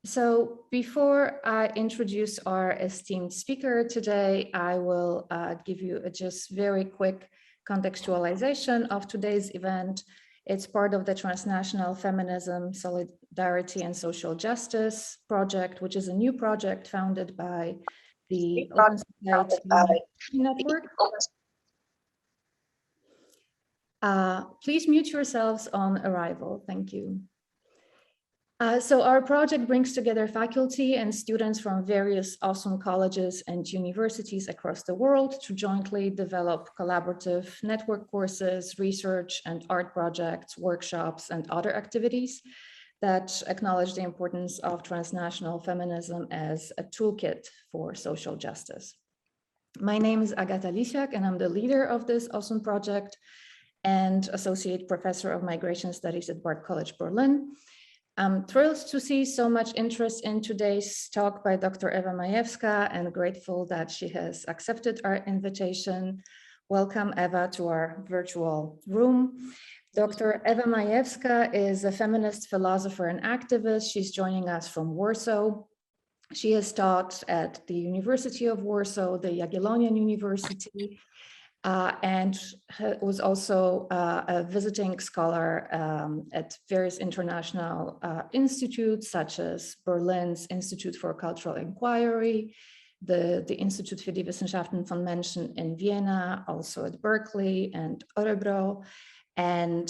So before I introduce our esteemed speaker today, I will give you a just very quick contextualization of today's event. It's part of the Transnational Feminism, Solidarity and Social Justice project, which is a new project founded by the Open Society Network. Please mute yourselves on arrival. Thank you. So our project brings together faculty and students from various awesome colleges and universities across the world to jointly develop collaborative network courses, research and art projects, workshops, and other activities that acknowledge the importance of transnational feminism as a toolkit for social justice. My name is Agatha and I'm the leader of this awesome project and associate professor of migration studies at Bard College Berlin. I'm thrilled to see so much interest in today's talk by Dr. Eva Majewska and grateful that she has accepted our invitation. Welcome, Eva, to our virtual room. Dr. Eva Majewska is a feminist philosopher and activist. She's joining us from Warsaw. She has taught at the University of Warsaw, the Jagiellonian University, and was also a visiting scholar at various international institutes, such as Berlin's Institute for Cultural Inquiry, the Institut für die Wissenschaften von Menschen in Vienna, also at Berkeley and Örebro. And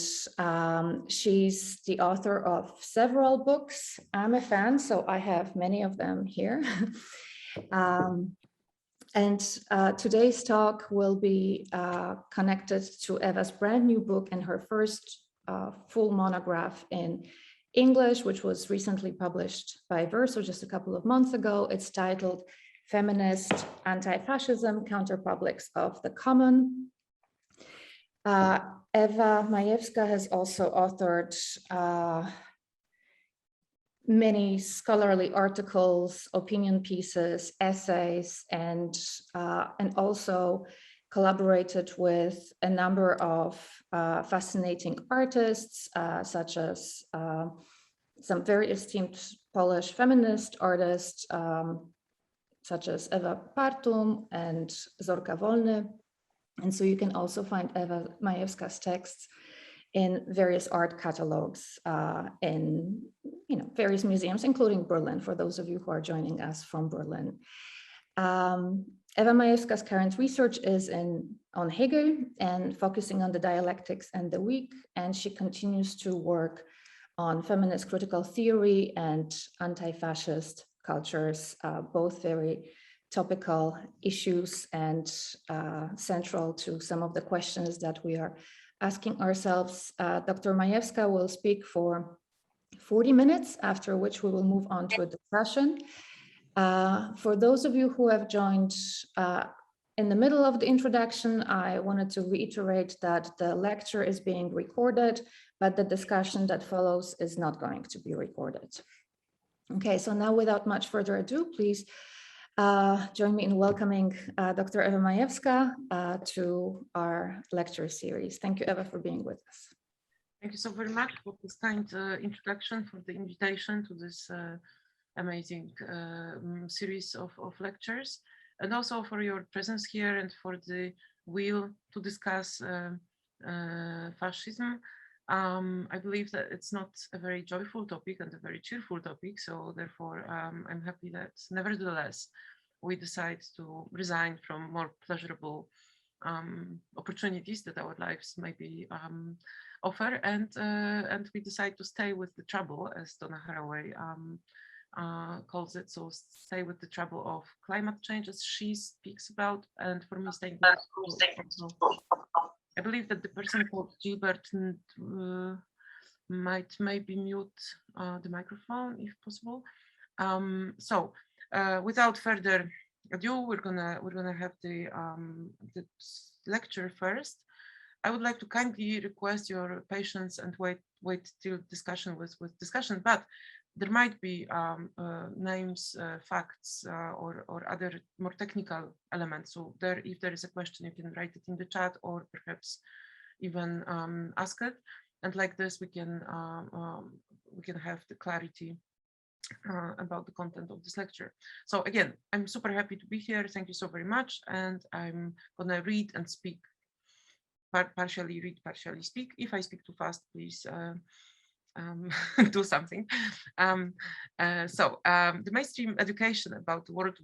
she's the author of several books. I'm a fan, so I have many of them here. And today's talk will be connected to Eva's brand new book and her first full monograph in English, which was recently published by Verso just a couple of months ago. It's titled Feminist, Antifascism, Counterpublics of the Common. Eva Majewska has also authored many scholarly articles, opinion pieces, essays, and also collaborated with a number of fascinating artists, such as some very esteemed Polish feminist artists, such as Ewa Partum and Zorka Wolny. And so you can also find Eva Majewska's texts in various art catalogs in various museums, including Berlin, for those of you who are joining us from Berlin. Eva Majewska's current research is on Hegel and focusing on the dialectics and the weak, and she continues to work on feminist critical theory and anti-fascist cultures, both very topical issues and central to some of the questions that we are asking ourselves. Dr. Majewska will speak for 40 minutes, after which we will move on to a discussion. For those of you who have joined in the middle of the introduction, I wanted to reiterate that the lecture is being recorded, but the discussion that follows is not going to be recorded. Okay, so now without much further ado, please join me in welcoming Dr. Eva Majewska to our lecture series. Thank you, Eva, for being with us. Thank you so very much for this kind introduction, for the invitation to this amazing series of lectures, and also for your presence here and for the will to discuss fascism. I believe that it's not a very joyful topic and a very cheerful topic, so therefore I'm happy that nevertheless we decide to resign from more pleasurable opportunities that our lives maybe offer, and we decide to stay with the trouble, as Donna Haraway calls it. So stay with the trouble of climate change, as she speaks about, and for me staying with I believe that the person called Gilbert might maybe mute the microphone if possible. So without further ado, we're gonna have the lecture first. I would like to kindly request your patience and wait till discussion with discussion, but there might be names, facts, or other more technical elements. So if there is a question, you can write it in the chat or perhaps even ask it. And like this, we can have the clarity about the content of this lecture. So again, I'm super happy to be here. Thank you so very much. And I'm gonna read and speak, partially read, partially speak. If I speak too fast, please do something. The mainstream education about World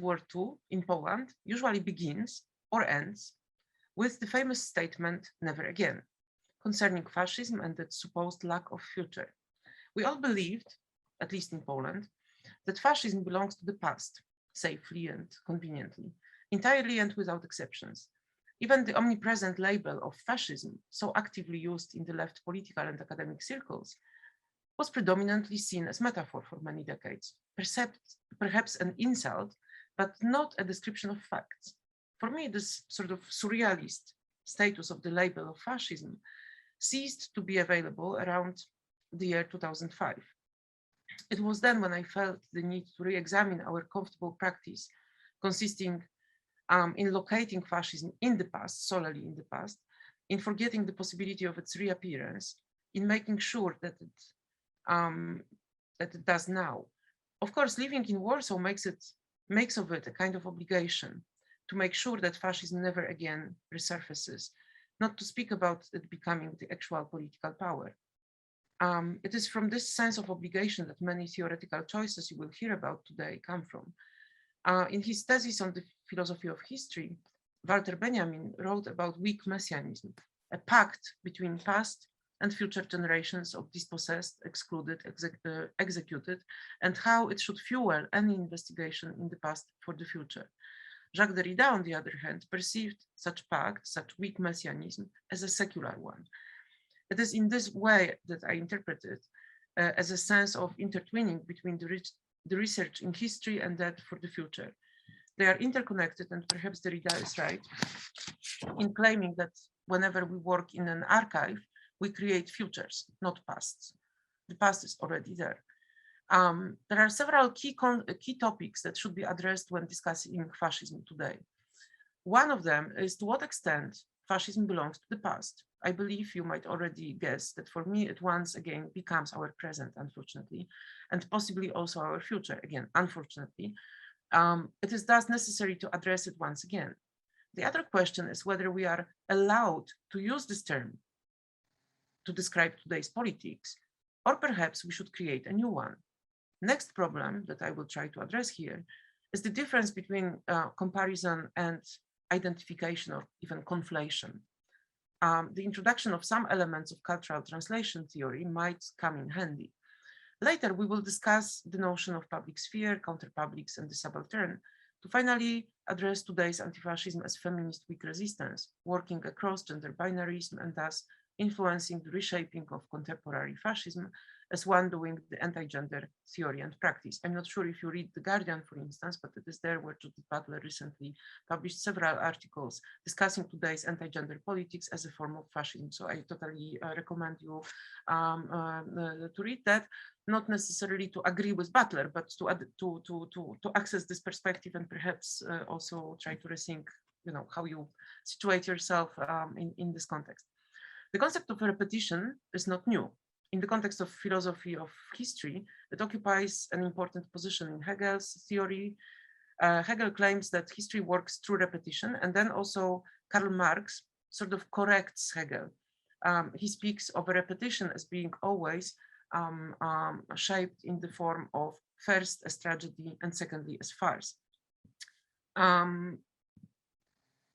War II in Poland usually begins or ends with the famous statement, "Never again," concerning fascism and its supposed lack of future. We all believed, at least in Poland, that fascism belongs to the past, safely and conveniently, entirely and without exceptions. Even the omnipresent label of fascism, so actively used in the left political and academic circles, was predominantly seen as metaphor for many decades, perhaps an insult, but not a description of facts. For me, this sort of surrealist status of the label of fascism ceased to be available around the year 2005. It was then when I felt the need to re-examine our comfortable practice, consisting in locating fascism in the past, solely in the past, in forgetting the possibility of its reappearance, in making sure that it does now. Of course, living in Warsaw makes of it a kind of obligation to make sure that fascism never again resurfaces, not to speak about it becoming the actual political power. It is from this sense of obligation that many theoretical choices you will hear about today come from. In his thesis on the philosophy of history, Walter Benjamin wrote about weak messianism, a pact between past and future generations of dispossessed, excluded, executed, and how it should fuel any investigation in the past for the future. Jacques Derrida, on the other hand, perceived such pact, such weak messianism, as a secular one. It is in this way that I interpret it as a sense of intertwining between the research in history and that for the future. They are interconnected, and perhaps Derrida is right in claiming that whenever we work in an archive, we create futures, not pasts. The past is already there. There are several key topics that should be addressed when discussing fascism today. One of them is to what extent fascism belongs to the past. I believe you might already guess that for me, it once again becomes our present, unfortunately, and possibly also our future, again, unfortunately. It is thus necessary to address it once again. The other question is whether we are allowed to use this term to describe today's politics, or perhaps we should create a new one. Next problem that I will try to address here is the difference between comparison and identification, or even conflation. The introduction of some elements of cultural translation theory might come in handy. Later, we will discuss the notion of public sphere, counterpublics, and the subaltern to finally address today's antifascism as feminist weak resistance, working across gender binarism and thus influencing the reshaping of contemporary fascism as one doing the anti-gender theory and practice. I'm not sure if you read The Guardian, for instance, but it is there where Judith Butler recently published several articles discussing today's anti-gender politics as a form of fascism. So I totally recommend you to read that, not necessarily to agree with Butler, but to access this perspective and perhaps also try to rethink, how you situate yourself in this context. The concept of repetition is not new. In the context of philosophy of history, it occupies an important position in Hegel's theory. Hegel claims that history works through repetition, and then also Karl Marx sort of corrects Hegel. He speaks of a repetition as being always shaped in the form of first as tragedy and secondly as farce.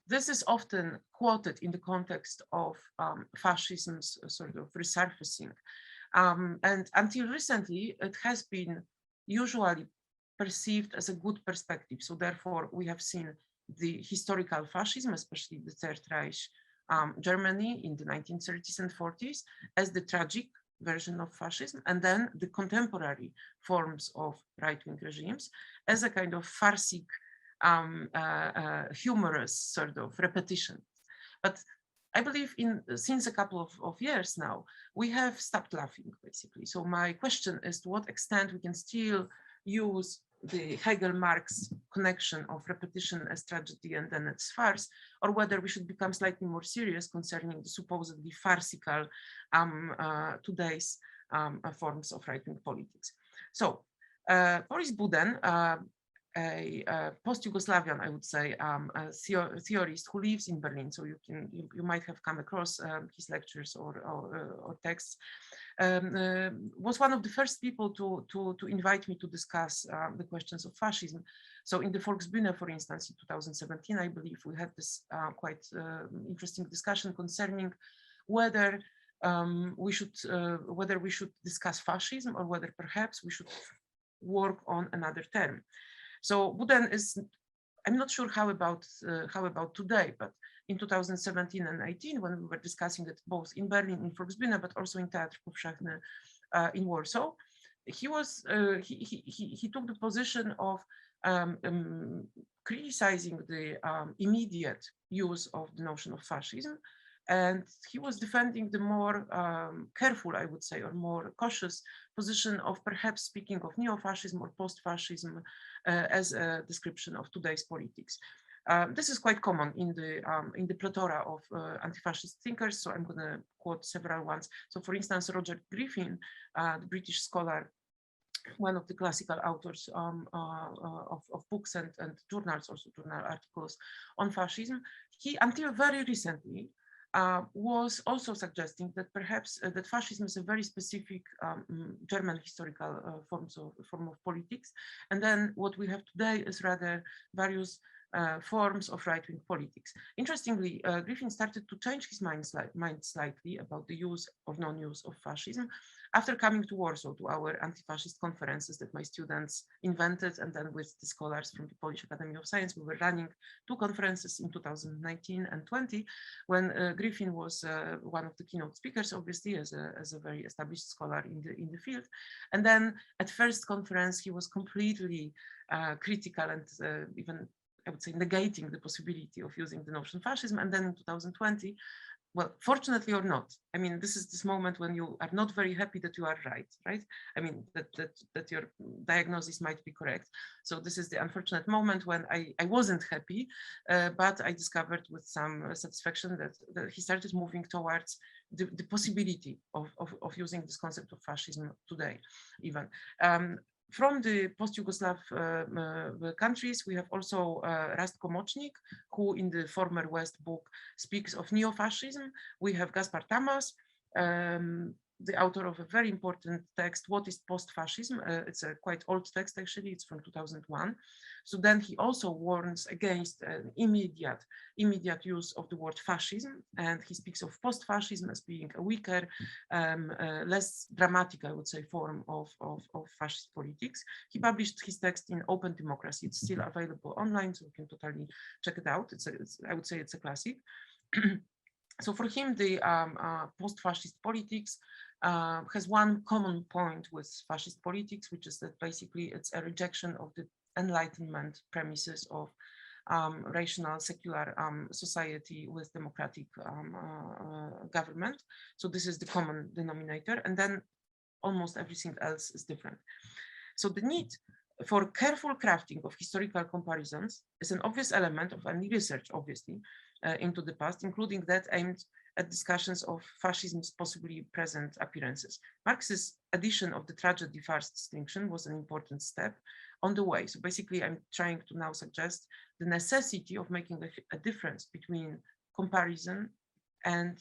This is often quoted in the context of fascism's sort of resurfacing. And until recently, it has been usually perceived as a good perspective. So therefore, we have seen the historical fascism, especially the Third Reich Germany in the 1930s and 40s, as the tragic version of fascism, and then the contemporary forms of right-wing regimes as a kind of farcic, humorous sort of repetition. But I believe since a couple of years now, we have stopped laughing, basically. So my question is to what extent we can still use the Hegel-Marx connection of repetition as tragedy and then as farce, or whether we should become slightly more serious concerning the supposedly farcical today's forms of right-wing politics. So Boris Buden, a post-Yugoslavian, I would say, a theorist who lives in Berlin, so you might have come across his lectures or texts, was one of the first people to invite me to discuss the questions of fascism. So in the Volksbühne, for instance, in 2017, I believe we had this quite interesting discussion concerning whether we should discuss fascism or whether perhaps we should work on another term. So Buden is, I'm not sure how about today, but in 2017 and 18, when we were discussing it both in Berlin, in Volksbühne, but also in Teatr Powszechny in Warsaw, he took the position of criticizing the immediate use of the notion of fascism, and he was defending the more careful, I would say, or more cautious position of perhaps speaking of neo-fascism or post-fascism as a description of today's politics. This is quite common in the plethora of anti-fascist thinkers, so I'm going to quote several ones. So for instance, Roger Griffin, the British scholar, one of the classical authors of books and journals, also journal articles on fascism, he, until very recently, was also suggesting that perhaps that fascism is a very specific German historical form of politics, and then what we have today is rather various forms of right-wing politics. Interestingly, Griffin started to change his mind slightly about the use or non-use of fascism after coming to Warsaw to our anti-fascist conferences that my students invented, and then with the scholars from the Polish Academy of Science, we were running 2 conferences in 2019 and 20, when Griffin was one of the keynote speakers, obviously, as a very established scholar in the field. And then at first conference, he was completely critical and even, I would say, negating the possibility of using the notion fascism. And then in 2020, well, fortunately or not, I mean, this is this moment when you are not very happy that you are right? I mean, that your diagnosis might be correct. So this is the unfortunate moment when I wasn't happy, but I discovered with some satisfaction that he started moving towards the possibility of using this concept of fascism today, even. From the post-Yugoslav countries, we have also Rastko Močnik, who in the Former West book speaks of neo-fascism. We have Gaspar Tamas, the author of a very important text, What is Post-Fascism? It's a quite old text, actually, it's from 2001. So then he also warns against an immediate use of the word fascism, and he speaks of post-fascism as being a weaker, less dramatic, I would say, form of fascist politics. He published his text in Open Democracy. It's still available online, so you can totally check it out. I would say it's a classic. So for him, the post-fascist politics has one common point with fascist politics, which is that basically it's a rejection of the Enlightenment premises of rational, secular society with democratic government. So this is the common denominator, and then almost everything else is different. So the need for careful crafting of historical comparisons is an obvious element of any research, obviously, into the past, including that aimed at discussions of fascism's possibly present appearances. Marx's addition of the tragedy-farce distinction was an important step on the way. So basically, I'm trying to now suggest the necessity of making a difference between comparison and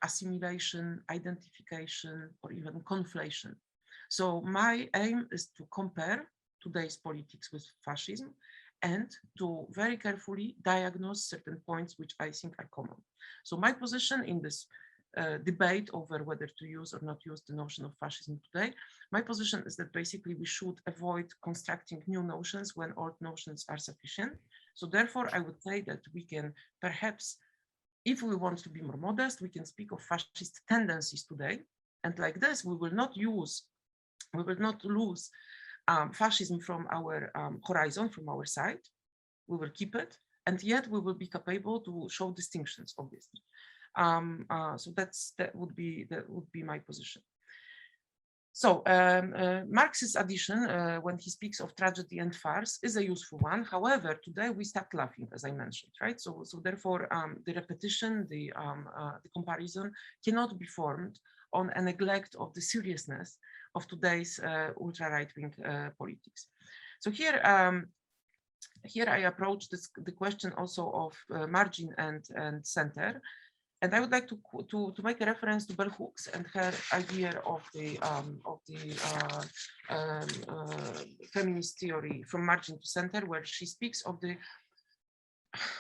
assimilation, identification, or even conflation. So my aim is to compare today's politics with fascism and to very carefully diagnose certain points which I think are common. So my position in this debate over whether to use or not use the notion of fascism today, my position is that basically we should avoid constructing new notions when old notions are sufficient. So therefore, I would say that we can perhaps, if we want to be more modest, we can speak of fascist tendencies today. And like this, we will not lose fascism from our horizon, from our side. We will keep it, and yet we will be capable to show distinctions, obviously. So that would be my position. So Marx's addition, when he speaks of tragedy and farce, is a useful one. However, today we start laughing, as I mentioned, right? So therefore, the repetition, the comparison cannot be formed on a neglect of the seriousness today's ultra right-wing politics. So here, here I approach the question also of margin and center. And I would like to make a reference to bell hooks and her idea of the feminist theory from margin to center, where she speaks of the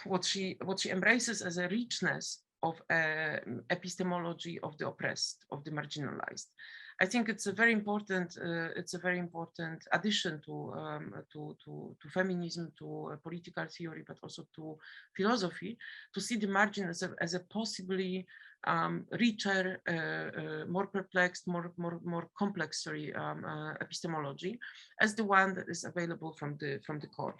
what she embraces as a richness of epistemology of the oppressed, of the marginalized. I think it's a very important addition to feminism, to political theory, but also to philosophy, to see the margin as a possibly richer, more perplexed, more complex, epistemology, as the one that is available from the core.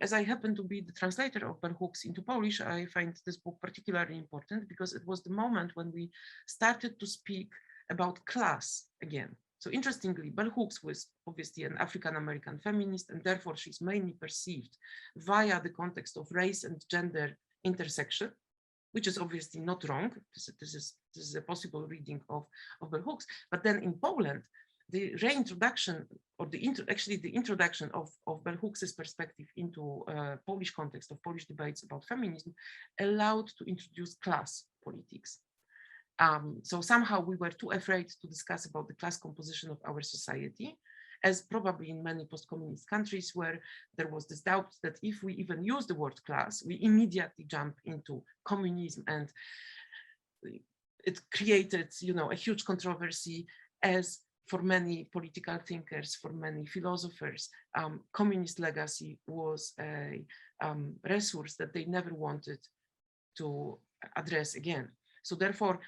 As I happen to be the translator of bell hooks into Polish, I find this book particularly important because it was the moment when we started to speak about class again. So interestingly, bell hooks was obviously an African-American feminist, and therefore she's mainly perceived via the context of race and gender intersection, which is obviously not wrong. This is a possible reading of bell hooks. But then in Poland, the reintroduction, or the introduction of bell hooks' perspective into Polish context, of Polish debates about feminism, allowed to introduce class politics. So somehow we were too afraid to discuss about the class composition of our society, as probably in many post-communist countries, where there was this doubt that if we even use the word class, we immediately jump into communism, and it created, a huge controversy, as for many political thinkers, for many philosophers, communist legacy was a resource that they never wanted to address again. So therefore,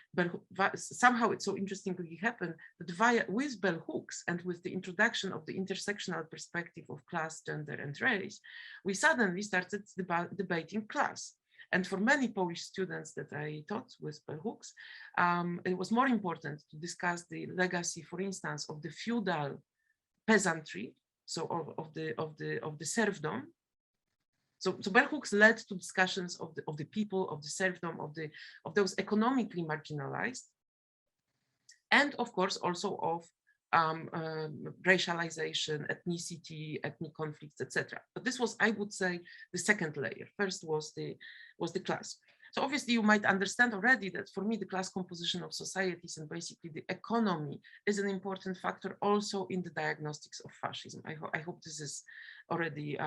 somehow it so interestingly happened that with bell hooks and with the introduction of the intersectional perspective of class, gender, and race, we suddenly started debating class. And for many Polish students that I taught with bell hooks, it was more important to discuss the legacy, for instance, of the feudal peasantry, so of the serfdom. So bell hooks led to discussions of the people, of the serfdom, of those economically marginalized, and of course also of racialization, ethnicity, ethnic conflicts, etc. But this was, I would say, the second layer. First was the class. So obviously you might understand already that for me the class composition of societies and basically the economy is an important factor also in the diagnostics of fascism. I hope this is already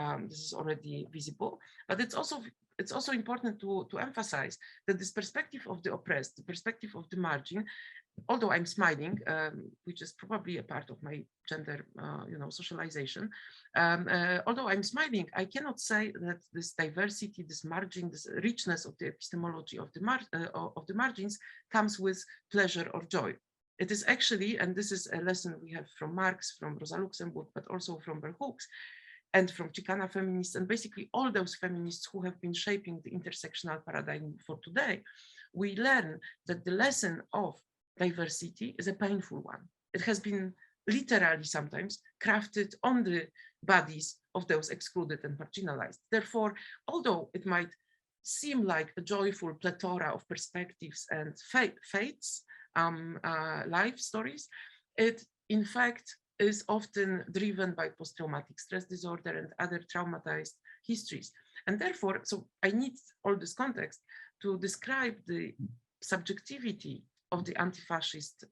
visible, but it's also important to emphasize that this perspective of the oppressed, the perspective of the margin, although I'm smiling, which is probably a part of my gender, socialization, although I'm smiling, I cannot say that this diversity, this margin, this richness of the epistemology of the margins comes with pleasure or joy. It is actually, and this is a lesson we have from Marx, from Rosa Luxemburg, but also from bell hooks, and from Chicana feminists, and basically all those feminists who have been shaping the intersectional paradigm for today, we learn that the lesson of diversity is a painful one. It has been literally sometimes crafted on the bodies of those excluded and marginalized. Therefore, although it might seem like a joyful plethora of perspectives and fates, life stories, it in fact is often driven by post-traumatic stress disorder and other traumatized histories. And therefore, so I need all this context to describe the subjectivity of the anti-fascist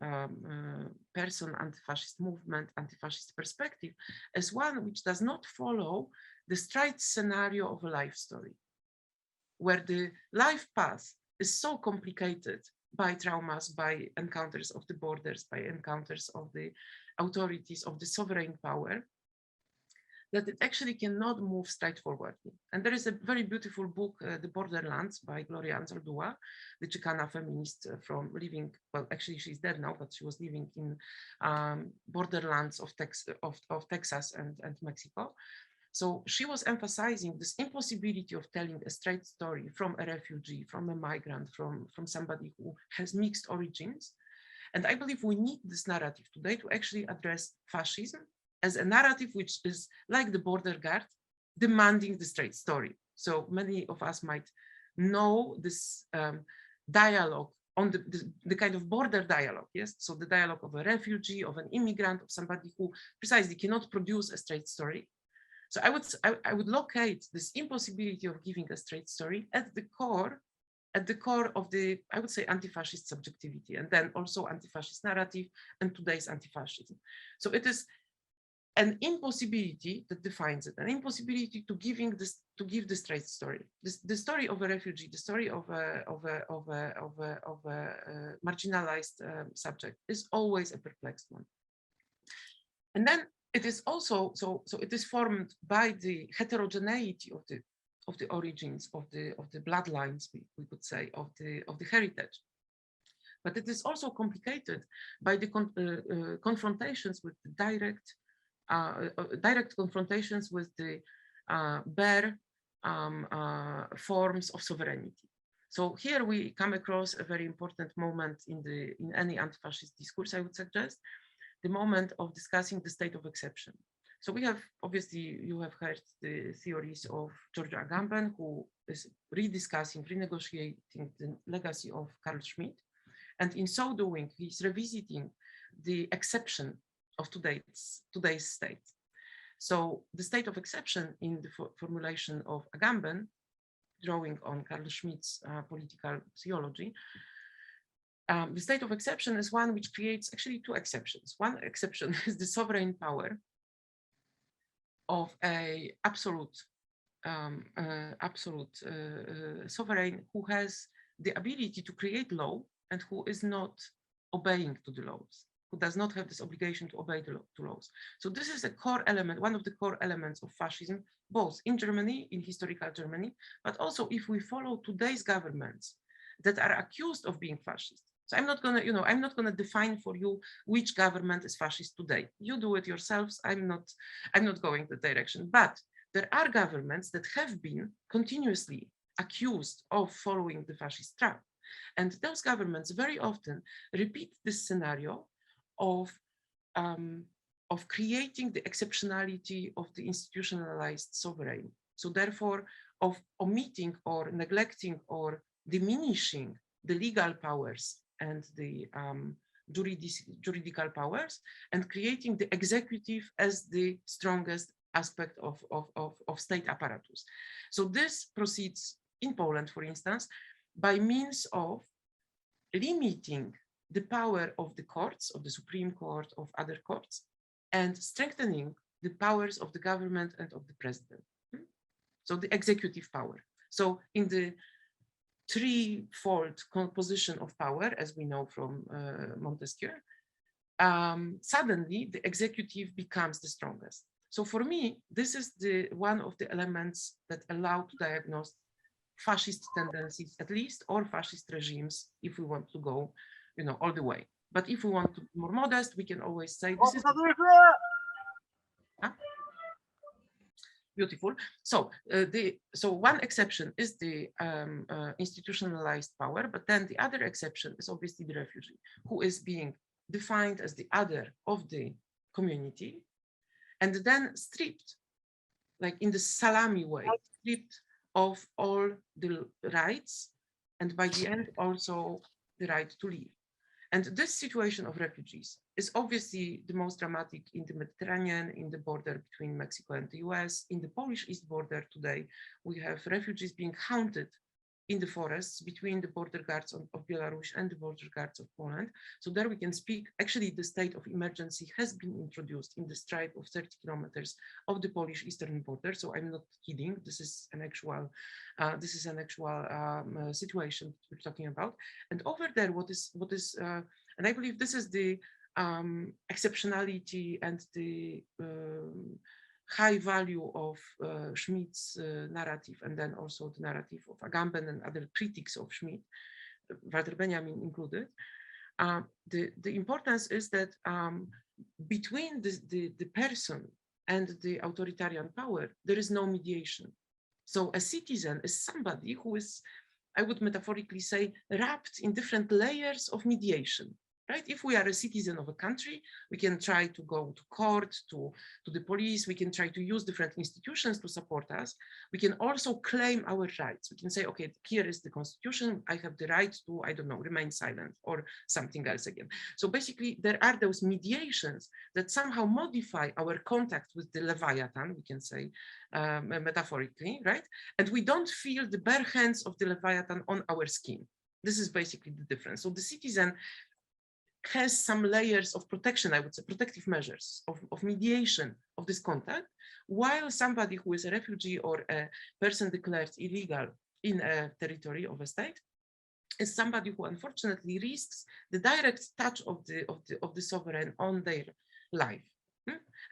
person, anti-fascist movement, anti-fascist perspective as one which does not follow the straight scenario of a life story, where the life path is so complicated by traumas, by encounters of the borders, by encounters of the authorities, of the sovereign power, that it actually cannot move straightforwardly. And there is a very beautiful book, The Borderlands by Gloria Anzaldúa, the Chicana feminist from living, well, actually she's dead now, but she was living in borderlands of Texas and Mexico. So she was emphasizing this impossibility of telling a straight story from a refugee, from a migrant, from somebody who has mixed origins. And I believe we need this narrative today to actually address fascism as a narrative which is like the border guard, demanding the straight story. So many of us might know this dialogue on the kind of border dialogue, yes? So the dialogue of a refugee, of an immigrant, of somebody who precisely cannot produce a straight story. So I would locate this impossibility of giving a straight story at the core of the, I would say, anti-fascist subjectivity, and then also anti-fascist narrative and today's anti-fascism. So it is an impossibility that defines it, an impossibility to give the straight story. The story of a refugee, the story of a marginalized subject is always a perplexed one. And then it is also so it is formed by the heterogeneity of the origins of the bloodlines, we could say, of the heritage. But it is also complicated by the confrontations with the direct confrontations with the bare forms of sovereignty. So here we come across a very important moment in any anti-fascist discourse, I would suggest, the moment of discussing the state of exception. So we have, obviously, you have heard the theories of Giorgio Agamben, who is rediscussing, renegotiating the legacy of Carl Schmitt. And in so doing, he's revisiting the exception of today's state. So the state of exception in the formulation of Agamben, drawing on Carl Schmitt's political theology, the state of exception is one which creates actually two exceptions. One exception is the sovereign power of a absolute sovereign who has the ability to create law and who is not obeying to the laws, who does not have this obligation to obey to laws. So this is a core element, one of the core elements of fascism, both in Germany, in historical Germany, but also if we follow today's governments that are accused of being fascist. So I'm not gonna define for you which government is fascist today. You do it yourselves. I'm not going that direction. But there are governments that have been continuously accused of following the fascist track. And those governments very often repeat this scenario of creating the exceptionality of the institutionalized sovereign. So therefore, of omitting or neglecting or diminishing the legal powers and the juridical powers, and creating the executive as the strongest aspect of state apparatus. So this proceeds in Poland, for instance, by means of limiting the power of the courts, of the Supreme Court, of other courts, and strengthening the powers of the government and of the president. So the executive power. So in the threefold composition of power, as we know from Montesquieu, suddenly the executive becomes the strongest. So for me, this is one of the elements that allow to diagnose fascist tendencies, at least, or fascist regimes, if we want to go, all the way. But if we want to be more modest, we can always say this is beautiful. So so one exception is the institutionalized power, but then the other exception is obviously the refugee, who is being defined as the other of the community, and then stripped, like in the salami way, stripped of all the rights, and by the end also the right to live. And this situation of refugees is obviously the most dramatic in the Mediterranean, in the border between Mexico and the US. In the Polish East border today, we have refugees being hunted in the forests between the border guards of Belarus and the border guards of Poland. So there we can speak, actually the state of emergency has been introduced in the stripe of 30 kilometers of the Polish eastern border. So I'm not kidding, this is an actual situation we're talking about. And over there, what is and I believe this is the exceptionality and the high value of Schmitt's narrative, and then also the narrative of Agamben and other critics of Schmitt, Walter Benjamin included. The importance is that between the person and the authoritarian power, there is no mediation. So a citizen is somebody who is, I would metaphorically say, wrapped in different layers of mediation. right? If we are a citizen of a country, we can try to go to court, to the police, we can try to use different institutions to support us. We can also claim our rights. We can say, okay, here is the constitution, I have the right to, I don't know, remain silent or something else again. So basically there are those mediations that somehow modify our contact with the Leviathan, we can say metaphorically, right? And we don't feel the bare hands of the Leviathan on our skin. This is basically the difference. So the citizen has some layers of protection, I would say, protective measures of mediation of this contact, while somebody who is a refugee or a person declared illegal in a territory of a state is somebody who unfortunately risks the direct touch of the sovereign on their life.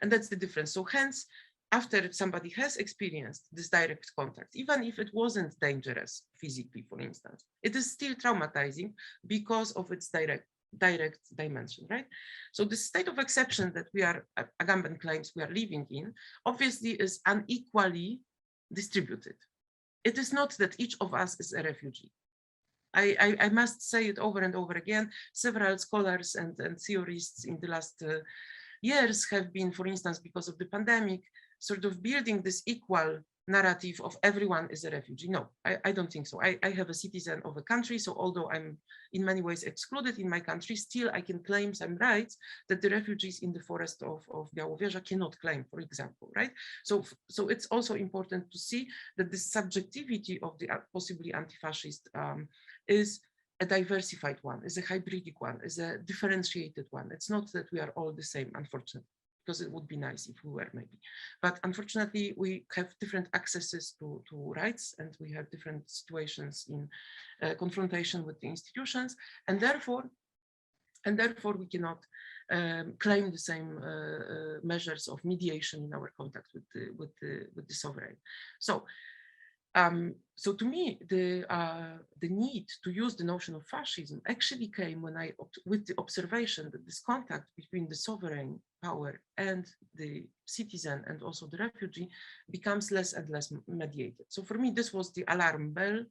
And that's the difference. So hence, after somebody has experienced this direct contact, even if it wasn't dangerous physically, for instance, it is still traumatizing because of its direct dimension, right? So the state of exception that we are, Agamben claims we are living in, obviously is unequally distributed. It is not that each of us is a refugee. I must say it over and over again. Several scholars and theorists in the last years have been, for instance, because of the pandemic, sort of building this equal narrative of everyone is a refugee. No, I don't think so. I have a citizen of a country, so although I'm in many ways excluded in my country, still I can claim some rights that the refugees in the forest of Białowieża cannot claim, for example, right? So it's also important to see that the subjectivity of the possibly anti-fascist is a diversified one, is a hybridic one, is a differentiated one. It's not that we are all the same, unfortunately, because it would be nice if we were, maybe. But unfortunately, we have different accesses to rights, and we have different situations in confrontation with the institutions, and therefore we cannot claim the same measures of mediation in our contact with the sovereign. So to me, the need to use the notion of fascism actually came when with the observation that this contact between the sovereign power and the citizen and also the refugee becomes less and less mediated. So for me, this was the alarm bell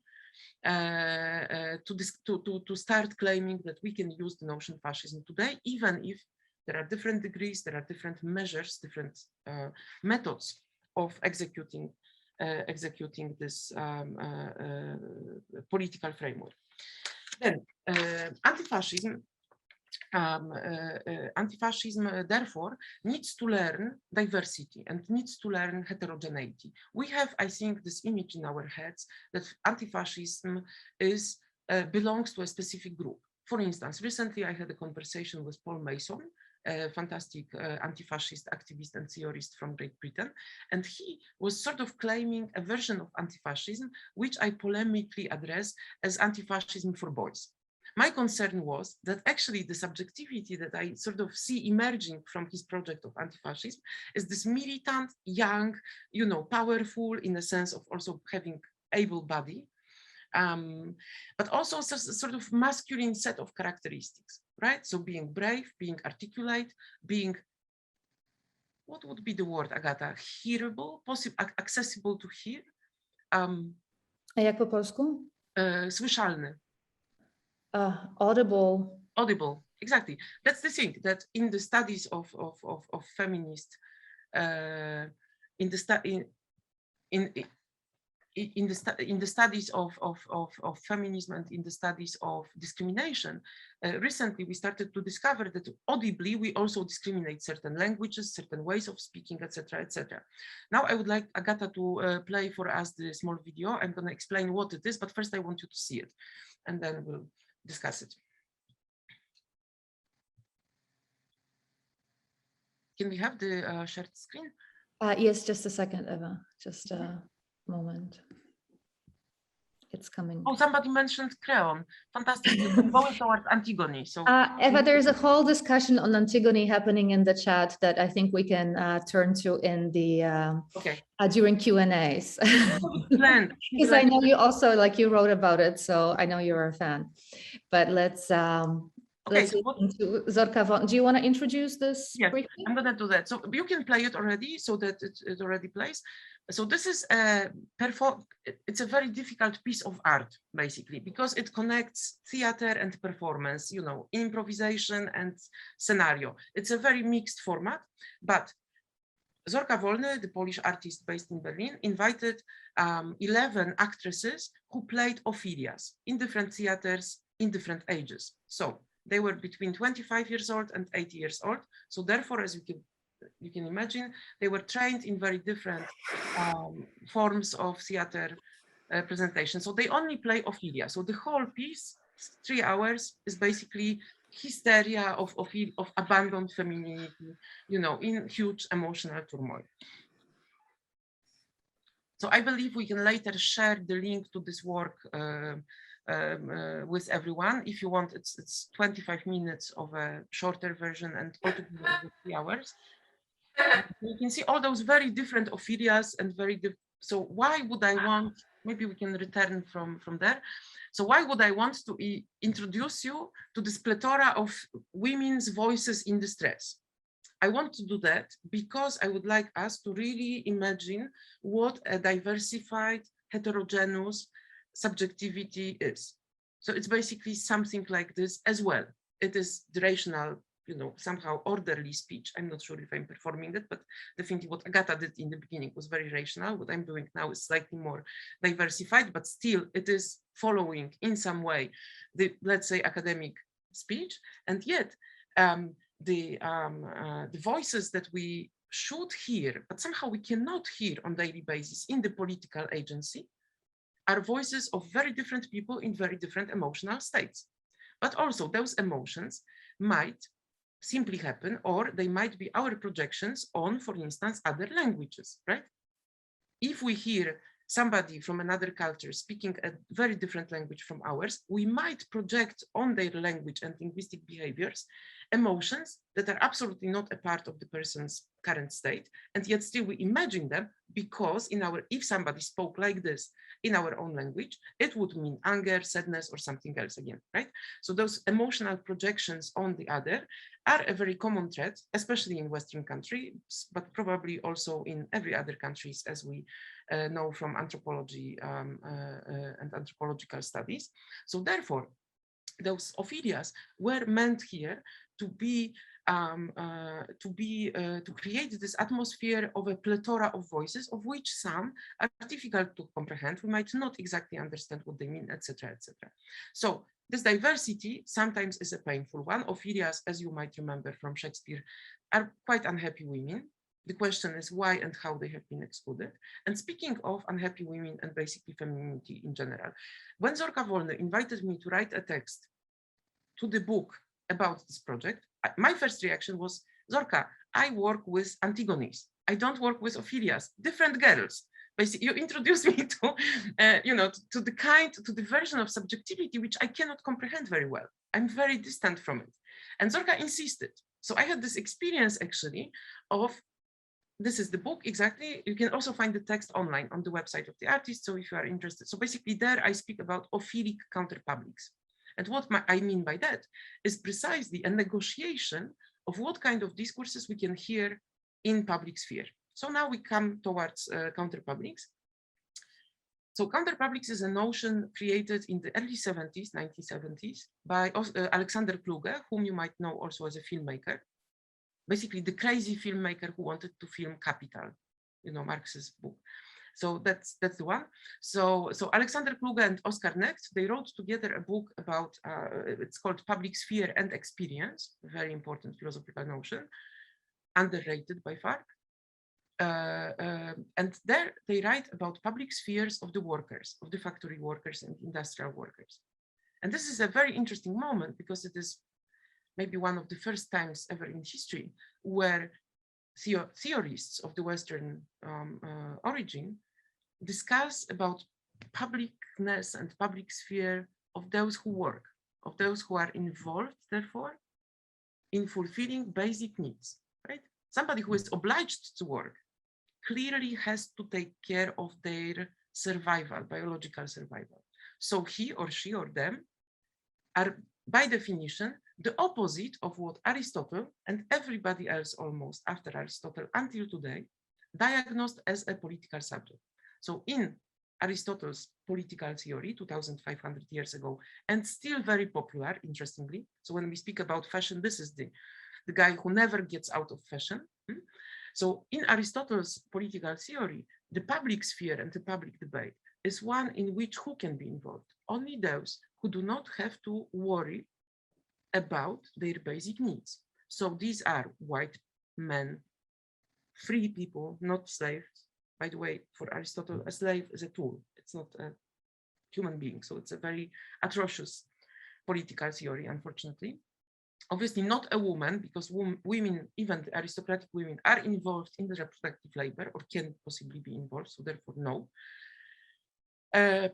to start claiming that we can use the notion of fascism today, even if there are different degrees, there are different measures, different methods of executing this political framework. Then anti-fascism, therefore needs to learn diversity and needs to learn heterogeneity. We have, I think, this image in our heads that anti-fascism belongs to a specific group. For instance, recently I had a conversation with Paul Mason, a fantastic anti-fascist activist and theorist from Great Britain, and he was sort of claiming a version of anti-fascism, which I polemically address as anti-fascism for boys. My concern was that actually the subjectivity that I sort of see emerging from his project of anti-fascism is this militant, young, powerful in the sense of also having able body, but also sort of masculine set of characteristics, right? So being brave, being articulate, being, what would be the word, Agatha? Hearable, accessible to hear. A jak po polsku? Słyszalny. Audible. Audible, exactly. That's the thing, that in the studies of feminist, in the studies of feminism and in the studies of discrimination, recently we started to discover that audibly we also discriminate certain languages, certain ways of speaking, etc., etc. Now I would like Agatha to play for us the small video. I'm going to explain what it is, but first I want you to see it, and then we'll discuss it. Can we have the shared screen? Yes, just a second, Eva. Just a moment. It's coming. Oh, somebody mentioned Creon. Fantastic. Going towards Antigone. So Eva, there's a whole discussion on Antigone happening in the chat that I think we can turn to in the during Q&As. Because I know you also, you wrote about it, so I know you're a fan. But let's Okay, let's so listen to Zorka Von. Do you want to introduce this yes, briefly? I'm gonna do that. So you can play it already, so that it already plays. So this is a it's a very difficult piece of art, basically, because it connects theater and performance, you know, improvisation and scenario. It's a very mixed format, but Zorka Wolny, the Polish artist based in Berlin, invited 11 actresses who played Ophelias in different theaters in different ages. So they were between 25 years old and 80 years old. So therefore, as you can imagine, they were trained in very different forms of theater presentation. So they only play Ophelia. So the whole piece, 3 hours, is basically hysteria of abandoned femininity, you know, in huge emotional turmoil. So I believe we can later share the link to this work with everyone. If you want, it's 25 minutes of a shorter version and altogether 3 hours. You can see all those very different Ophelias and so why would I want, maybe we can return from there. So why would I want to introduce you to this plethora of women's voices in distress? I want to do that because I would like us to really imagine what a diversified, heterogeneous subjectivity is. So it's basically something like this as well. It is the rational, you know, somehow orderly speech. I'm not sure if I'm performing it, but definitely what Agatha did in the beginning was very rational. What I'm doing now is slightly more diversified, but still it is following in some way the, let's say, academic speech. And yet the voices that we should hear, but somehow we cannot hear on a daily basis in the political agency, are voices of very different people in very different emotional states. But also those emotions might simply happen, or they might be our projections on, for instance, other languages, right? If we hear somebody from another culture speaking a very different language from ours, we might project on their language and linguistic behaviors emotions that are absolutely not a part of the person's current state, and yet still we imagine them because if somebody spoke like this in our own language, it would mean anger, sadness, or something else again, right? So those emotional projections on the other are a very common thread, especially in Western countries, but probably also in every other countries, as we know from anthropology and anthropological studies. So therefore, those Ophelias were meant here to create this atmosphere of a plethora of voices, of which some are difficult to comprehend. We might not exactly understand what they mean, etc., etc. So this diversity sometimes is a painful one. Ophelias, as you might remember from Shakespeare, are quite unhappy women. The question is why and how they have been excluded. And speaking of unhappy women and basically femininity in general, when Zorka Wolny invited me to write a text to the book about this project, my first reaction was, Zorka, I work with Antigones. I don't work with Ophelias, different girls. Basically, you introduced me to, to the version of subjectivity which I cannot comprehend very well. I'm very distant from it. And Zorka insisted. So I had this experience actually of, this is the book exactly. You can also find the text online on the website of the artist. So if you are interested, so basically there I speak about Ophelic counterpublics. And what I mean by that is precisely a negotiation of what kind of discourses we can hear in public sphere. So now we come towards counterpublics. So counterpublics is a notion created in the early 70s, 1970s, by Alexander Kluge, whom you might know also as a filmmaker. Basically the crazy filmmaker who wanted to film Capital, you know, Marx's book. So that's the one. So Alexander Kluge and Oskar Necht, they wrote together a book about, it's called Public Sphere and Experience, a very important philosophical notion, underrated by far. And there they write about public spheres of the workers, of the factory workers and industrial workers. And this is a very interesting moment because it is maybe one of the first times ever in history where theorists of the Western origin discuss about publicness and public sphere of those who work, of those who are involved, therefore, in fulfilling basic needs, right? Somebody who is obliged to work clearly has to take care of their survival, biological survival. So he or she or them are, by definition, the opposite of what Aristotle and everybody else almost after Aristotle until today diagnosed as a political subject. So in Aristotle's political theory 2,500 years ago, and still very popular, interestingly. So when we speak about fashion, this is the guy who never gets out of fashion. So in Aristotle's political theory, the public sphere and the public debate is one in which who can be involved? Only those who do not have to worry about their basic needs. So these are white men, free people, not slaves. By the way, for Aristotle, a slave is a tool. It's not a human being. So it's a very atrocious political theory, unfortunately. Obviously not a woman, because women, even the aristocratic women, are involved in the reproductive labor or can possibly be involved. So therefore, no.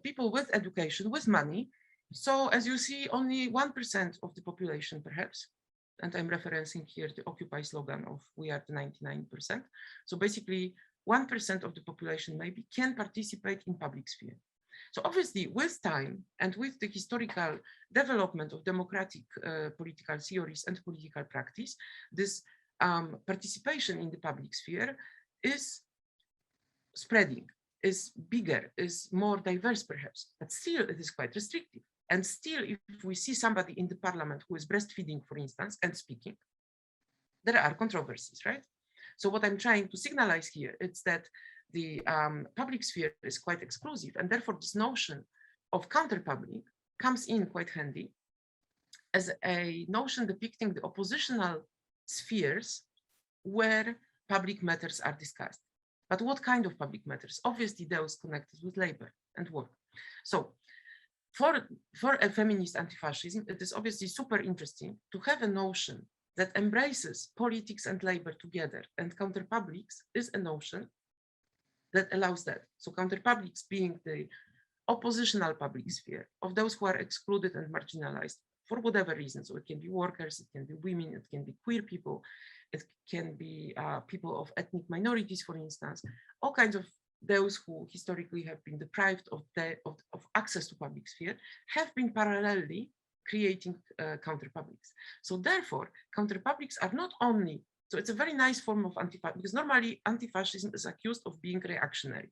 People with education, with money. So as you see, only 1% of the population, perhaps, and I'm referencing here the Occupy slogan of we are the 99%. So basically 1% of the population maybe can participate in public sphere. So obviously with time and with the historical development of democratic political theories and political practice, this participation in the public sphere is spreading, is bigger, is more diverse perhaps, but still it is quite restrictive. And still, if we see somebody in the parliament who is breastfeeding, for instance, and speaking, there are controversies, right? So what I'm trying to signalize here is that the public sphere is quite exclusive, and therefore this notion of counterpublic comes in quite handy as a notion depicting the oppositional spheres where public matters are discussed. But what kind of public matters? Obviously, those connected with labor and work. So for a feminist anti-fascism, it is obviously super interesting to have a notion that embraces politics and labor together, and counterpublics is a notion that allows that. So counterpublics being the oppositional public sphere of those who are excluded and marginalized for whatever reason. So it can be workers, it can be women, it can be queer people, it can be people of ethnic minorities, for instance, all kinds of those who historically have been deprived of access to public sphere have been parallelly creating counterpublics. So therefore, counterpublics are not only, so it's a very nice form of anti-fascism, because normally anti-fascism is accused of being reactionary,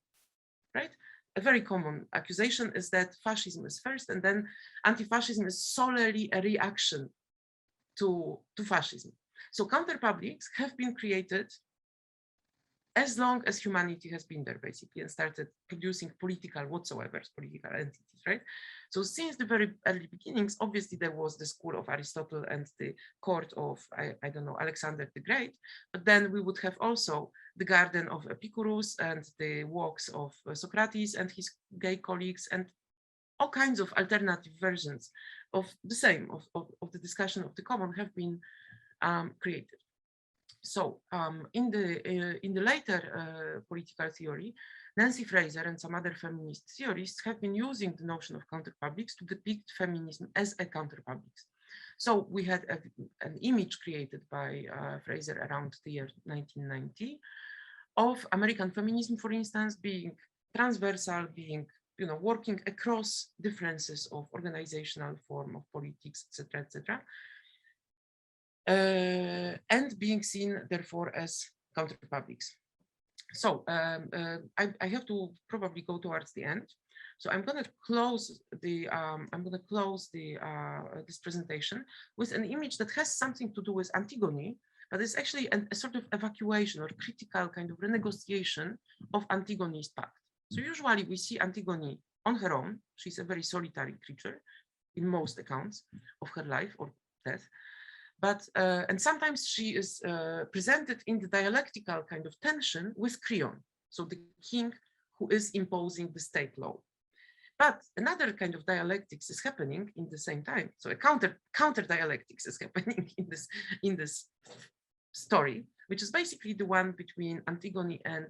right? A very common accusation is that fascism is first, and then anti-fascism is solely a reaction to fascism. So counterpublics have been created as long as humanity has been there, basically, and started producing political entities, right? So since the very early beginnings, obviously there was the school of Aristotle and the court of, I don't know, Alexander the Great, but then we would have also the garden of Epicurus and the walks of Socrates and his gay colleagues, and all kinds of alternative versions of the same, of the discussion of the common have been created. So in the later political theory, Nancy Fraser and some other feminist theorists have been using the notion of counterpublics to depict feminism as a counterpublics. So we had an image created by Fraser around the year 1990 of American feminism, for instance, being transversal, being working across differences of organizational form of politics, etc., etc. And being seen, therefore, as counterpublics. So I have to probably go towards the end. So I'm going to close this presentation with an image that has something to do with Antigone, but it's actually a sort of evacuation or critical kind of renegotiation of Antigone's pact. So usually we see Antigone on her own. She's a very solitary creature in most accounts of her life or death. But, and sometimes she is presented in the dialectical kind of tension with Creon, so the king who is imposing the state law. But another kind of dialectics is happening in the same time. So a counter dialectics is happening in this story, which is basically the one between Antigone and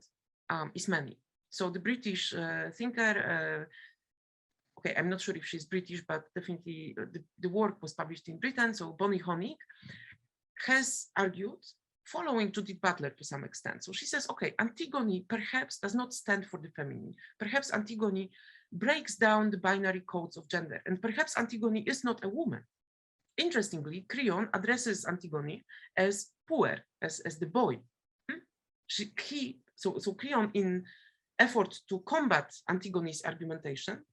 Ismene. So the British thinker, okay, I'm not sure if she's British, but definitely the work was published in Britain. So Bonnie Honig has argued, following Judith Butler to some extent. So she says, okay, Antigone perhaps does not stand for the feminine. Perhaps Antigone breaks down the binary codes of gender. And perhaps Antigone is not a woman. interestingly, Creon addresses Antigone as puer, as the boy. So Creon, in effort to combat Antigone's argumentation,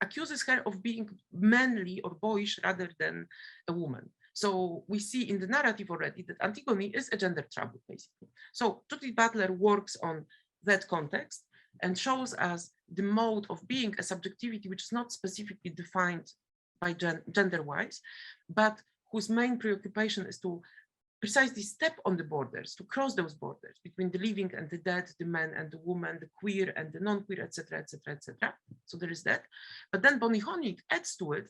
accuses her of being manly or boyish rather than a woman. So we see in the narrative already that Antigone is a gender trouble, basically. So Judith Butler works on that context and shows us the mode of being a subjectivity which is not specifically defined by gender-wise, but whose main preoccupation is to precisely step on the borders, to cross those borders between the living and the dead, the man and the woman, the queer and the non-queer, etc., etc., etc. So there is that. But then Bonnie Honig adds to it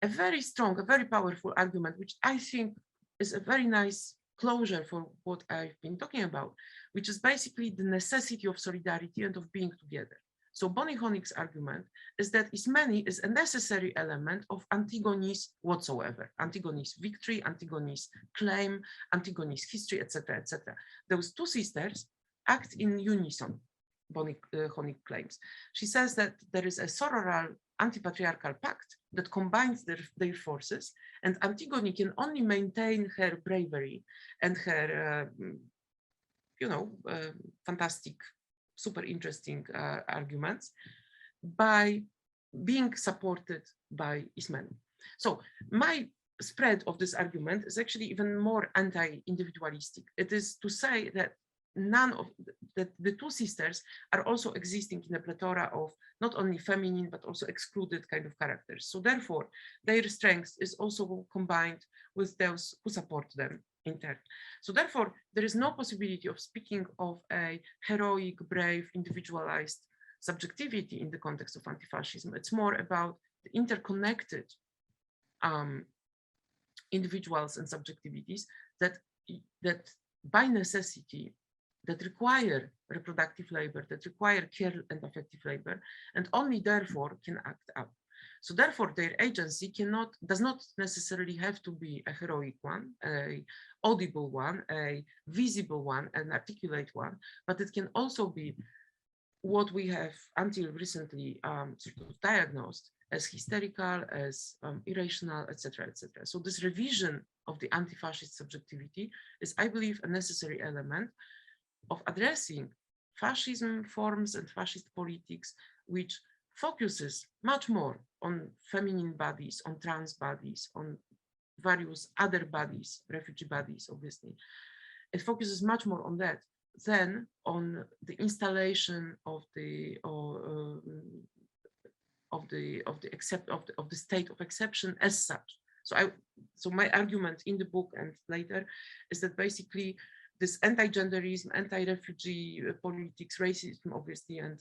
a very strong, a very powerful argument, which I think is a very nice closure for what I've been talking about, which is basically the necessity of solidarity and of being together. So Bonnie Honig's argument is that Ismeni is a necessary element of Antigone's whatsoever, Antigone's victory, Antigone's claim, Antigone's history, etc., etc. Those two sisters act in unison, Bonnie Honig claims. She says that there is a sororal anti-patriarchal pact that combines their forces, and Antigone can only maintain her bravery and her, fantastic, super interesting arguments by being supported by Ismeni. So my spread of this argument is actually even more anti-individualistic. It is to say that the two sisters are also existing in a plethora of not only feminine but also excluded kind of characters. So therefore, their strength is also combined with those who support them in turn. So therefore, there is no possibility of speaking of a heroic, brave, individualized subjectivity in the context of anti-fascism. It's more about the interconnected individuals and subjectivities that by necessity, that require reproductive labor, that require care and affective labor, and only therefore can act out. So therefore, their agency does not necessarily have to be a heroic one, a audible one, a visible one, an articulate one, but it can also be what we have until recently sort of diagnosed as hysterical, as irrational, etc., etc. So this revision of the anti-fascist subjectivity is, I believe, a necessary element of addressing fascism forms and fascist politics, which focuses much more on feminine bodies, on trans bodies, on various other bodies, refugee bodies, obviously. It focuses much more on that than on the installation of the state of exception as such. So my argument in the book and later is that basically this anti-genderism, anti-refugee politics, racism, obviously, and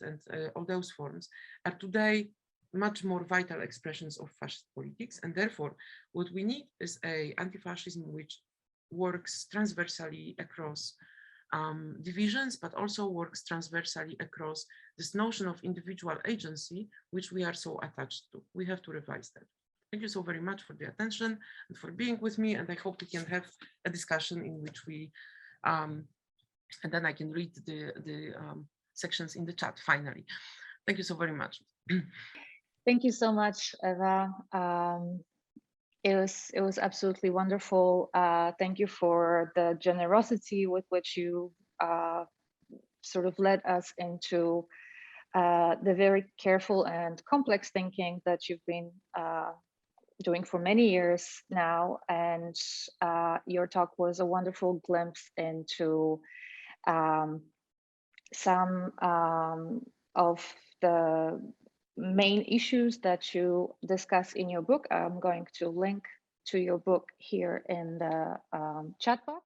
all those forms are today much more vital expressions of fascist politics. And therefore, what we need is an anti-fascism which works transversally across divisions, but also works transversally across this notion of individual agency, which we are so attached to. We have to revise that. Thank you so very much for the attention and for being with me. And I hope we can have a discussion in which we, and then I can read the sections in the chat finally. Thank you so very much. Thank you so much, Eva. It was absolutely wonderful. Thank you for the generosity with which you sort of led us into the very careful and complex thinking that you've been doing for many years now. And your talk was a wonderful glimpse into some of the main issues that you discuss in your book. I'm going to link to your book here in the chat box.